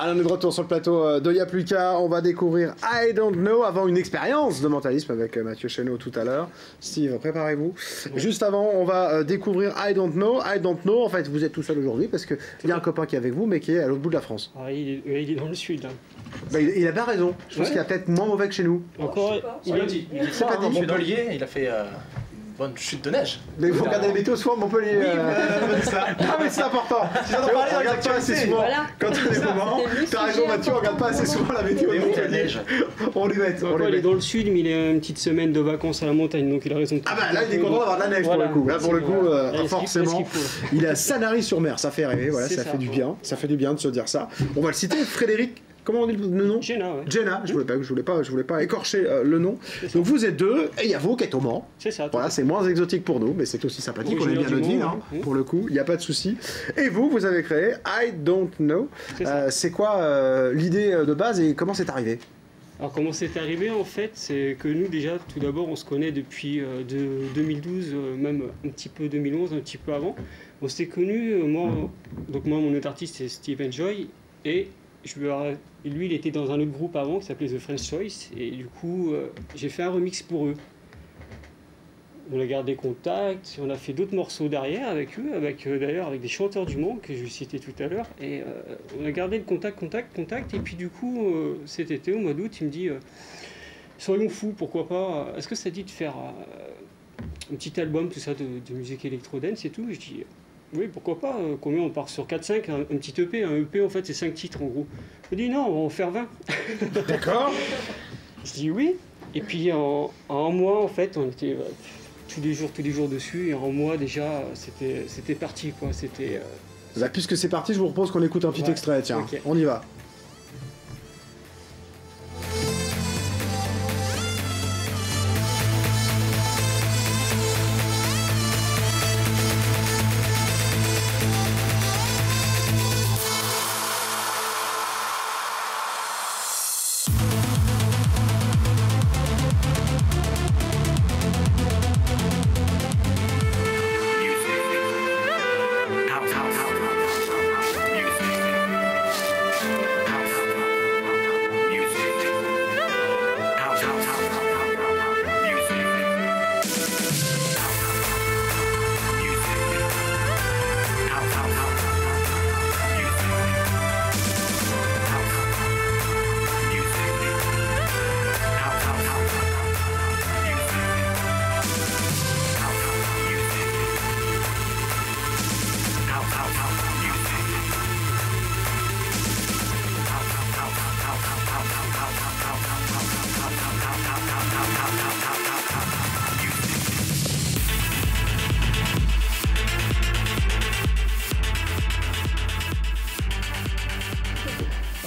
Alors on est de retour sur le plateau de Y'a plus qu'à. On va découvrir I Don't Know avant une expérience de mentalisme avec Mathieu Chéneau tout à l'heure. Steve, préparez-vous. Oui. Juste avant, on va découvrir I Don't Know. I Don't Know, en fait, vous êtes tout seul aujourd'hui parce qu'il y a un copain qui est avec vous, mais qui est à l'autre bout de la France. Ah, il est dans le sud. Hein. Bah, il a bien raison. Je pense qu'il a peut-être moins mauvais que chez nous. Encore, il a dit. Il est à Montpellier, il a fait bonne chute de neige. Mais vous regardez la météo souvent à Montpellier. Oui, ça. Non mais c'est important. Tu en parler, on regarde pas assez souvent. Voilà. Quand on est au moment, t'as raison Mathieu, on regarde pas assez souvent la météo. La neige. On lui met. Il est dans le sud, mais il a une petite semaine de vacances à la montagne, donc il a raison. Ah bah là il est content d'avoir de la neige pour le coup. Là pour le coup, forcément, il est à Sanary-sur-Mer, ça fait rêver. Voilà, ça fait du bien. Ça fait du bien de se dire ça. On va le citer, Frédéric. Comment on dit le nom? Jenna, ouais. Jenna, je voulais pas écorcher le nom. Donc vous êtes deux, et il y a vous qui êtes au Mans. C'est ça. Voilà, c'est moins exotique pour nous, mais c'est aussi sympathique, on aime bien notre ville, hein, pour le coup, il n'y a pas de souci. Et vous avez créé I Don't Know. C'est quoi l'idée de base et comment c'est arrivé? Alors comment c'est arrivé en fait, c'est que nous déjà, tout d'abord, on se connaît depuis 2012, même un petit peu 2011, un petit peu avant. On s'était connus, moi, mon autre artiste c'est Steven Joy, et lui, il était dans un autre groupe avant qui s'appelait The French Choice, et du coup, j'ai fait un remix pour eux. On a gardé contact, on a fait d'autres morceaux derrière avec eux, d'ailleurs avec des chanteurs du Mans que je citais tout à l'heure, et on a gardé le contact, et puis du coup, cet été, au mois d'août, il me dit soyons fous, pourquoi pas, est-ce que ça dit de faire un petit album, tout ça, de musique électro-dance et tout? Je dis oui, pourquoi pas, combien on part sur 4-5, un petit EP, un EP en fait c'est 5 titres en gros. Je dis non, on va en faire 20. D'accord. Je dis oui, et puis en un mois en fait, on était tous les jours dessus, et en un mois déjà, c'était parti quoi, c'était... Puisque c'est parti, je vous propose qu'on écoute un petit extrait, tiens, okay. On y va.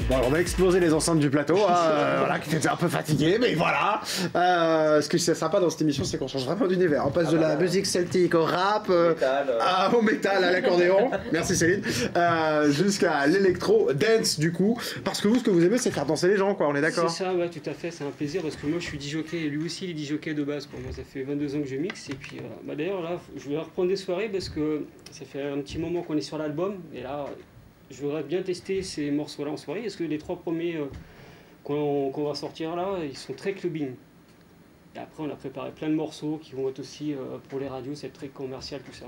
Bon, on va exploser les enceintes du plateau, voilà, qui était un peu fatigué, mais voilà. Ce qui est sympa dans cette émission, c'est qu'on change vraiment d'univers. On passe de la musique celtique au rap, au métal, à l'accordéon, merci Céline, jusqu'à l'électro dance du coup. Parce que vous, ce que vous aimez, c'est faire danser les gens, quoi. On est d'accord? C'est ça, ouais, tout à fait. C'est un plaisir parce que moi, je suis DJ, et lui aussi, il est DJ de base. Pour moi, ça fait 22 ans que je mixe, et puis d'ailleurs là, je vais reprendre des soirées parce que ça fait un petit moment qu'on est sur l'album, et là. Je voudrais bien tester ces morceaux-là en soirée. Est-ce que les 3 premiers qu'on va sortir là, ils sont très clubbing. Et après, on a préparé plein de morceaux qui vont être aussi pour les radios, c'est très commercial, tout ça.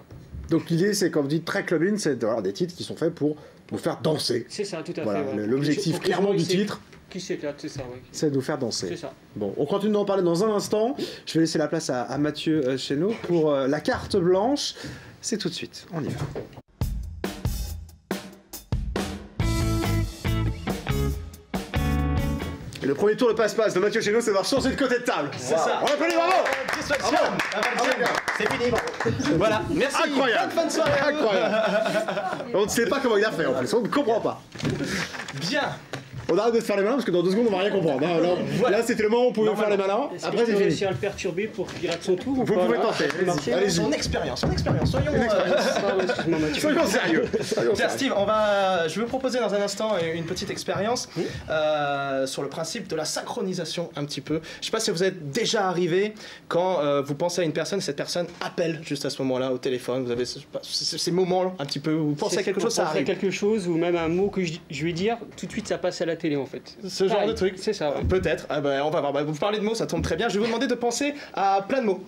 Donc l'idée, c'est quand vous dites très clubbing, c'est d'avoir des titres qui sont faits pour nous faire danser. C'est ça, tout à voilà, fait. Ouais. L'objectif clairement du titre, qui s'éclate, c'est ça, ouais. C'est de nous faire danser. C'est ça. Bon, on continue d'en parler dans un instant. Je vais laisser la place à Mathieu Chéneau pour la carte blanche. C'est tout de suite, on y va. Et le premier tour de passe-passe de Mathieu Chéneau, c'est d'avoir changé de côté de table. C'est ça. On applaudit, bravo. C'est fini, voilà, merci. Incroyable. Bonne fin de soirée. Incroyable. On ne sait pas comment il a fait en plus, on ne comprend pas. Bien. On arrête de se faire les malins parce que dans 2 secondes on va rien comprendre. Là c'était le moment où on pouvait faire les malins. Après c'est fini. réussir à le perturber pour qu'il rate son tour. Vous pouvez tenter. Allez-y. Son expérience. Soyons Soyons sérieux. Tiens, Steve, je vais vous proposer dans un instant une petite expérience sur le principe de la synchronisation un petit peu. Je sais pas si vous êtes déjà arrivé quand vous pensez à une personne, cette personne appelle juste à ce moment-là au téléphone. Vous avez ces moments un petit peu où vous pensez à quelque chose, ça arrive. Quelque chose ou même un mot que je vais dire, tout de suite ça passe à la télé en fait. Ce genre de truc. C'est ça. Ouais. Peut-être. Ah bah, on va voir. Bah, vous parlez de mots, ça tombe très bien. Je vais vous demander de penser à plein de mots,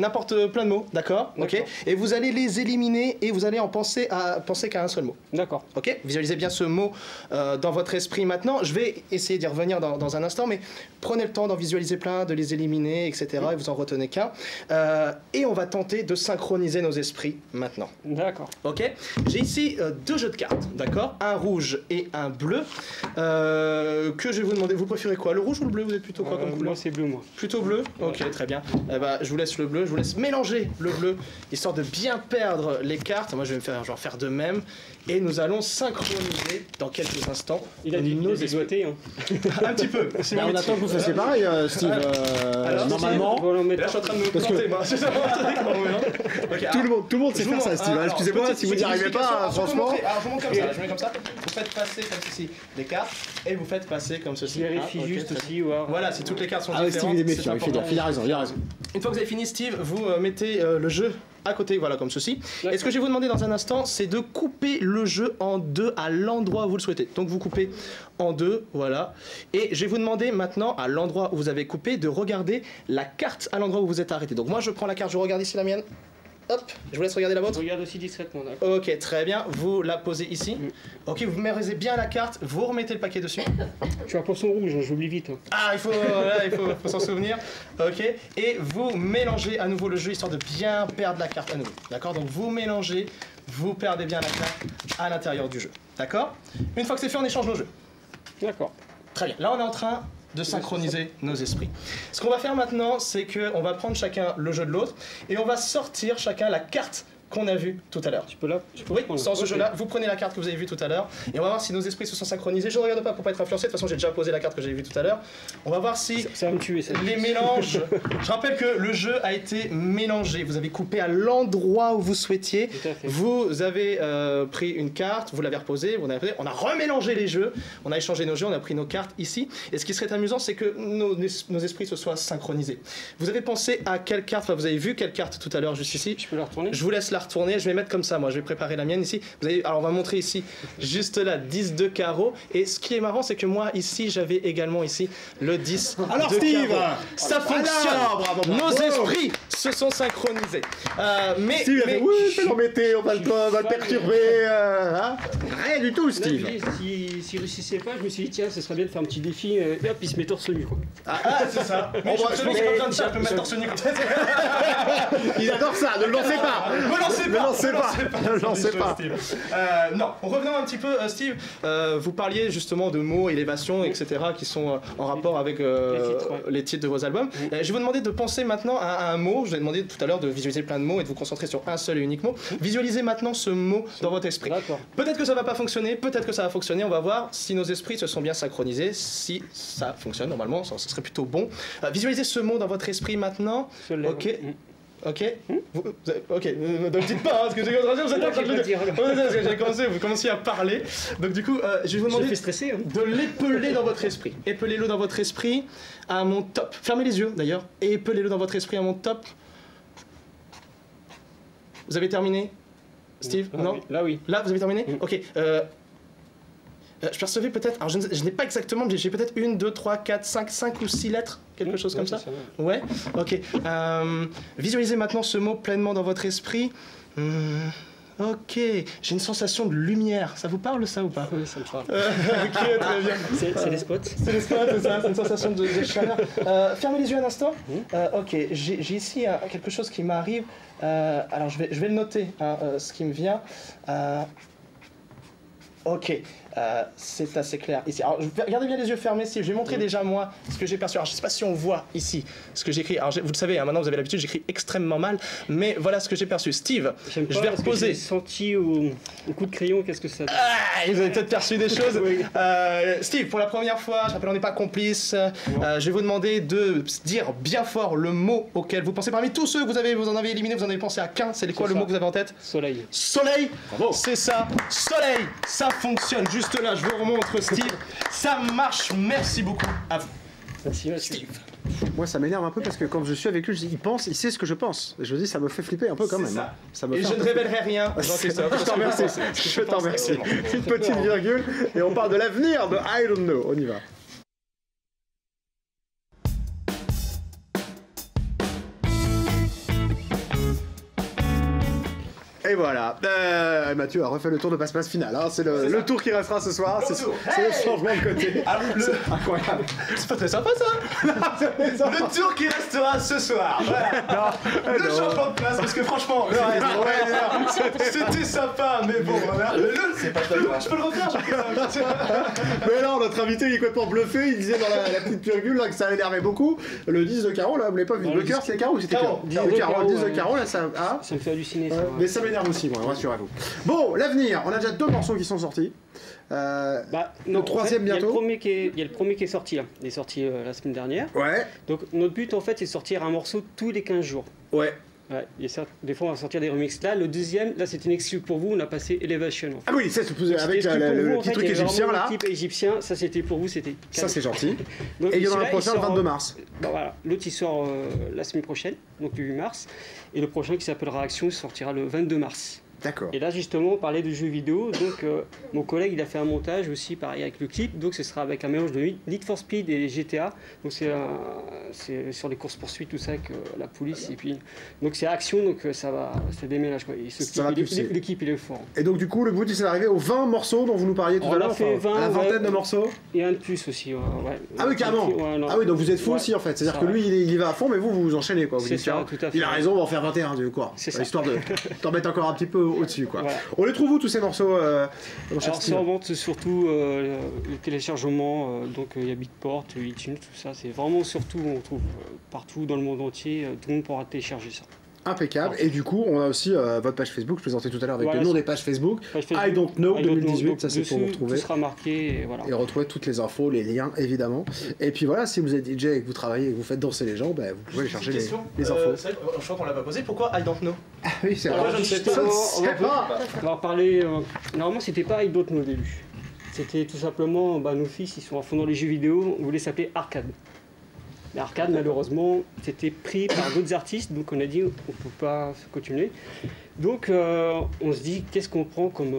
plein de mots, d'accord. Ok. Et vous allez les éliminer et vous allez en penser qu'à un seul mot. D'accord. Ok. Visualisez bien ce mot dans votre esprit maintenant. Je vais essayer d'y revenir dans un instant, mais prenez le temps d'en visualiser plein, de les éliminer, etc. Et vous en retenez qu'un. Et on va tenter de synchroniser nos esprits maintenant. D'accord. Ok. J'ai ici 2 jeux de cartes, d'accord. Un rouge et un bleu. Que je vais vous demander. Vous préférez quoi, le rouge ou le bleu? Vous êtes plutôt quoi comme couleur? Moi c'est bleu, moi. Plutôt bleu? Ok, très bien. Je vous laisse le bleu, je vous laisse mélanger le bleu, histoire de bien perdre les cartes. Moi je vais me faire de même. Et nous allons synchroniser dans quelques instants. Il a dit nos esprits. Un petit peu. On attend que vous fassiez pareil, Steve. Alors, normalement. Là je suis en train de me planter, moi. Tout le monde sait faire ça, Steve. Excusez-moi si vous n'y arrivez pas, franchement. Alors je vous montre comme ça, je mets comme ça. Vous faites passer comme ceci les cartes et vous faites passer comme ceci. Je vérifie juste aussi. Voilà, si toutes les cartes sont Ah, différentes. Steve il est méfiant, il a raison. Une fois que vous avez fini, Steve, vous mettez le jeu à côté, voilà, comme ceci. Et ce que je vais vous demander dans un instant, c'est de couper le jeu en 2 à l'endroit où vous le souhaitez. Donc vous coupez en 2, voilà. Et je vais vous demander maintenant, à l'endroit où vous avez coupé, de regarder la carte à l'endroit où vous êtes arrêté. Donc moi je prends la carte, je regarde ici la mienne. Hop, je vous laisse regarder la vôtre. Regarde aussi discrètement, d'accord. Ok, très bien. Vous la posez ici. Ok, vous mémorisez bien la carte. Vous remettez le paquet dessus. Tu as un poisson rouge, j'oublie vite. Ah, il faut s'en souvenir. Ok, et vous mélangez à nouveau le jeu histoire de bien perdre la carte à nouveau. D'accord. Donc vous mélangez, vous perdez bien la carte à l'intérieur du jeu. D'accord. Une fois que c'est fait, on échange nos jeux. D'accord. Très bien. Là, on est en train de synchroniser nos esprits. Ce qu'on va faire maintenant, c'est qu'on va prendre chacun le jeu de l'autre et on va sortir chacun la carte qu'on a vue tout à l'heure. Oui, sans ce jeu-là, vous prenez la carte que vous avez vue tout à l'heure et on va voir si nos esprits se sont synchronisés. Je ne regarde pas pour pas être influencé, de toute façon j'ai déjà posé la carte que j'avais vue tout à l'heure. On va voir si ça va me tuer, ça. Les mélanges... Je rappelle que le jeu a été mélangé, vous avez coupé à l'endroit où vous souhaitiez. Vous avez pris une carte, vous l'avez reposée, on a remélangé les jeux, on a échangé nos jeux, on a pris nos cartes ici. Et ce qui serait amusant, c'est que nos esprits se soient synchronisés. Vous avez pensé à quelle carte, enfin, vous avez vu quelle carte tout à l'heure juste ici? Je peux la retourner? Je vous laisse la retourner, je vais mettre comme ça, moi je vais préparer la mienne ici. Alors on va montrer ici, juste là, 10 de carreau. Et ce qui est marrant, c'est que moi ici, j'avais également ici le 10 alors de Steve carreau. Ça fonctionne. Bravo. Nos esprits se sont synchronisés. Steve a fait, oui, l'embêter, on va le perturber. Hein. Rien du tout, Steve. S'il réussissait pas, je me suis dit, tiens, ce serait bien de faire un petit défi, et hop, il se met torse nu, quoi. Ah, c'est ça. Mais je pense pas besoin de ça, je peux me mettre torse nu comme ça. Il adore ça, ne le lancez pas. Ne le lancez pas. Non, revenons un petit peu, Steve. Vous parliez justement de mots, élévation, etc., qui sont en rapport avec les titres de vos albums. Je vais vous demander de penser maintenant à un mot. Je vous ai demandé tout à l'heure de visualiser plein de mots et de vous concentrer sur un seul et unique mot. Visualisez maintenant ce mot dans votre esprit. Peut-être que ça va pas fonctionner, peut-être que ça va fonctionner. On va voir si nos esprits se sont bien synchronisés. Si ça fonctionne, normalement, ça serait plutôt bon. Visualisez ce mot dans votre esprit maintenant. Ok. Ok. Ok. Donc dites pas, parce que j'ai commencé, vous commenciez à parler. Donc du coup, je vais vous demander de l'épeler dans votre esprit. Épelez-le dans votre esprit à mon top. Fermez les yeux d'ailleurs. Et épelez-le dans votre esprit à mon top. Vous avez terminé, Steve? Non? Là oui. Là vous avez terminé? Ok. Je percevais peut-être, alors je n'ai pas exactement, mais j'ai peut-être 1, 2, 3, 4, 5 ou 6 lettres, quelque chose comme ça. Ouais, ok. Visualisez maintenant ce mot pleinement dans votre esprit. Ok, j'ai une sensation de lumière. Ça vous parle ça ou pas? Oui, ça me parle. Ok, très bien. C'est les spots. C'est les spots, c'est ça, c'est une sensation de chaleur. Fermez les yeux un instant. Ok, j'ai ici quelque chose qui m'arrive. Alors je vais le noter, ce qui me vient. Ok, c'est assez clair ici. Alors, regardez bien les yeux fermés, Steve. Je vais montrer déjà moi ce que j'ai perçu. Alors, je ne sais pas si on voit ici ce que j'écris. Alors, vous le savez, hein, maintenant vous avez l'habitude, j'écris extrêmement mal, mais voilà ce que j'ai perçu. Steve, je vais reposer. J'ai senti au coup de crayon, qu'est-ce que ça donne. Ah, vous avez peut-être perçu des choses. Oui. Steve, pour la première fois, je rappelle, on n'est pas complices. Je vais vous demander de dire bien fort le mot auquel vous pensez. Parmi tous ceux que vous en avez éliminé, vous en avez pensé à qu'un. C'est quoi le mot que vous avez en tête? Soleil. Soleil. C'est ça. Soleil. Ça fonctionne juste là. Je vous remontre, Steve. Ça marche. Merci beaucoup à vous. Merci, Steve. Moi, ça m'énerve un peu parce que quand je suis avec lui, je dis, il sait ce que je pense. Et je me dis, ça me fait flipper un peu quand même. Ça me fait je ne révélerai rien. Je t'en remercie. Je t'en remercie. Une petite virgule et on parle de l'avenir de I Don't Know. On y va. Et voilà, Mathieu a refait le tour de passe-passe final, hein. C'est le tour qui restera ce soir, c'est le changement de côté. Alors, c'est incroyable. C'est pas très sympa ça. Le tour qui restera ce soir, voilà. Le changement de place, parce que franchement, c'était sympa, mais bon, voilà. C'est pas sympa. Je peux le refaire, Mais non, notre invité il est complètement bluffé, il disait dans la petite virgule là, que ça l'énervait beaucoup. Le 10 de carreau, là, vous l'avez pas vu, le cœur c'est carreau ou c'était cœur? 10 de carreau, là, ça... Ah, ça me fait halluciner ça. Mais ça m'énerve aussi, moi, rassurez-vous. Bon, l'avenir, on a déjà 2 morceaux qui sont sortis. Le troisième bientôt. Il y a le premier qui est sorti là. Il est sorti la semaine dernière. Ouais. Donc notre but en fait c'est de sortir un morceau tous les 15 jours. Ouais. Ouais, des fois on va sortir des remixes là. Le deuxième, là c'est une exclu pour vous, on a passé Elevation. En fait. Ah oui, c'est avec le petit truc égyptien là. Le type égyptien, ça c'était pour vous, c'était. Ça c'est gentil. Donc, et il y en a un prochain le 22 mars. Voilà, l'autre il sort la semaine prochaine, donc le 8 mars. Et le prochain qui s'appellera Action, il sortira le 22 mars. D'accord. Et là justement on parlait de jeux vidéo, donc mon collègue il a fait un montage aussi pareil avec le clip, donc ce sera avec un mélange de Need for Speed et GTA, donc c'est sur les courses poursuites tout ça avec la police et puis donc c'est action, donc c'est des mélanges quoi. L'équipe il est fort. Et donc du coup le but c'est d'arriver aux 20 morceaux dont vous nous parliez tout à l'heure, à la vingtaine de morceaux. Et un de plus aussi. Ouais. Ah oui carrément. Ah oui donc vous êtes fou aussi en fait, c'est-à-dire que lui il y va à fond mais vous enchaînez quoi. Vous dites ça, tout à fait. Il a raison, on va en faire 21 du coup quoi. Histoire de t'en mettre encore un petit peu au-dessus quoi. Voilà. On les trouve où tous ces morceaux Alors c'est en vente surtout le téléchargement, donc il y a Beatport, iTunes, tout ça, c'est vraiment surtout on trouve partout dans le monde entier, tout le monde pourra télécharger ça. Impeccable. Et du coup, on a aussi votre page Facebook, je présentais tout à l'heure avec le nom des pages Facebook. I Don't Know 2018, ça c'est pour vous retrouver. Tout sera marqué et voilà. Et retrouver toutes les infos, les liens évidemment. Et puis voilà, si vous êtes DJ et que vous travaillez et que vous faites danser les gens, vous pouvez aller chercher les infos. Je crois qu'on l'a pas posé, pourquoi I Don't Know? Ah oui, c'est vrai. Je ne sais pas. On va parler. Normalement, c'était pas I Don't Know au début. C'était tout simplement, nos fils, ils sont à fond dans les jeux vidéo, on voulait s'appeler Arcade. Mais Arcade, malheureusement, c'était pris par d'autres artistes, donc on a dit on ne peut pas continuer. Donc on se dit qu'est-ce qu'on prend comme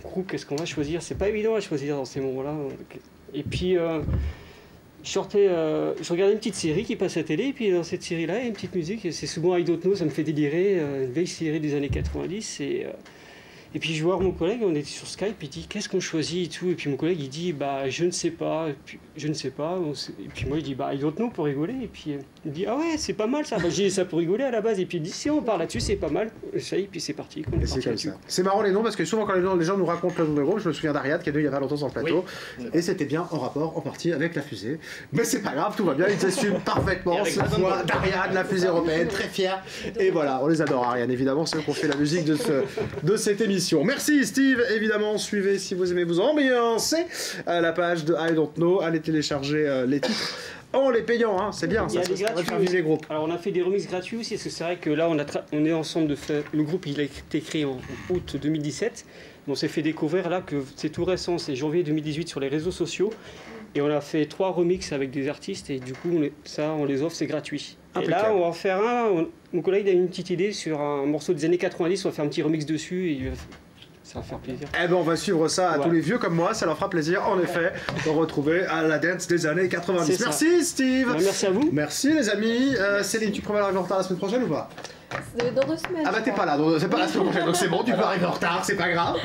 groupe, qu'est-ce qu'on va choisir. C'est pas évident à choisir dans ces moments-là. Et puis je regardais une petite série qui passe à la télé, et puis dans cette série-là, il y a une petite musique, c'est souvent I Don't Know, ça me fait délirer, une vieille série des années 90. Et puis je vois mon collègue, on était sur Skype, il dit qu'est-ce qu'on choisit et tout. Et puis mon collègue il dit je ne sais pas, et puis, je ne sais pas. Et puis moi il dit I don't know pour rigoler. Et puis il me dit ah ouais c'est pas mal ça. J'ai dit ça pour rigoler à la base. Et puis il dit si on parle là-dessus c'est pas mal. Ça y est, puis c'est parti. C'est marrant les noms parce que souvent quand les gens nous racontent le nom de groupe, je me souviens d'Ariad qui est venu il y a pas longtemps sur le plateau. Oui. Et c'était bien en rapport en partie avec la fusée. Mais c'est pas grave, tout va bien, ils assument parfaitement cette voix d'Ariad, la fusée européenne, très fière. Et voilà, on les adore Ariad évidemment, c'est eux qui ont fait la musique de cette émission. Merci Steve, évidemment, suivez si vous aimez vous ambiancer la page de I Don't Know, allez télécharger les titres en les payant, hein. C'est bien, ça va faire vivre les groupes. Alors on a fait des remixes gratuits aussi, parce que c'est vrai que là on est ensemble de faire, le groupe il a été créé en août 2017, on s'est fait découvrir là que c'est tout récent, c'est janvier 2018 sur les réseaux sociaux, et on a fait 3 remixes avec des artistes, et du coup on les offre, c'est gratuit. Et là, on va en faire un. Mon collègue a une petite idée sur un morceau des années 90. On va faire un petit remix dessus. Et ça va faire plaisir. Eh ben, on va suivre ça à tous les vieux comme moi. Ça leur fera plaisir, en effet, de retrouver à la dance des années 90. Merci, Steve. Merci à vous. Merci, les amis. Céline, tu prévois l'arrivée en retard la semaine prochaine ou pas? Dans 2 semaines. Ah bah t'es pas là, donc c'est pas la semaine prochaine, donc c'est bon, tu peux arriver en retard, c'est pas grave.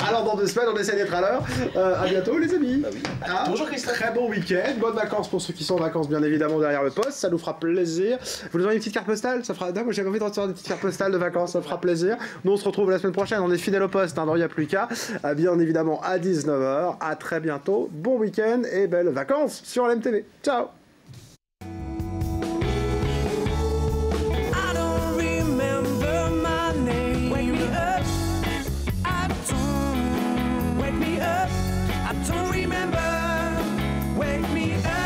Alors dans 2 semaines, on essaie d'être à l'heure. À bientôt les amis. Bah oui. Bonjour Christophe. Très bon week-end, bonnes vacances pour ceux qui sont en vacances bien évidemment derrière le poste, ça nous fera plaisir. Vous nous envoyez une petite carte postale, ça fera. Non, moi j'avais envie de recevoir des petites cartes postales de vacances, ça fera plaisir. Nous on se retrouve la semaine prochaine, on est fidèle au poste, donc il n'y a plus qu'à. Bien évidemment à 19h. À très bientôt, bon week-end et belles vacances sur LMTV. Ciao. Wake me up.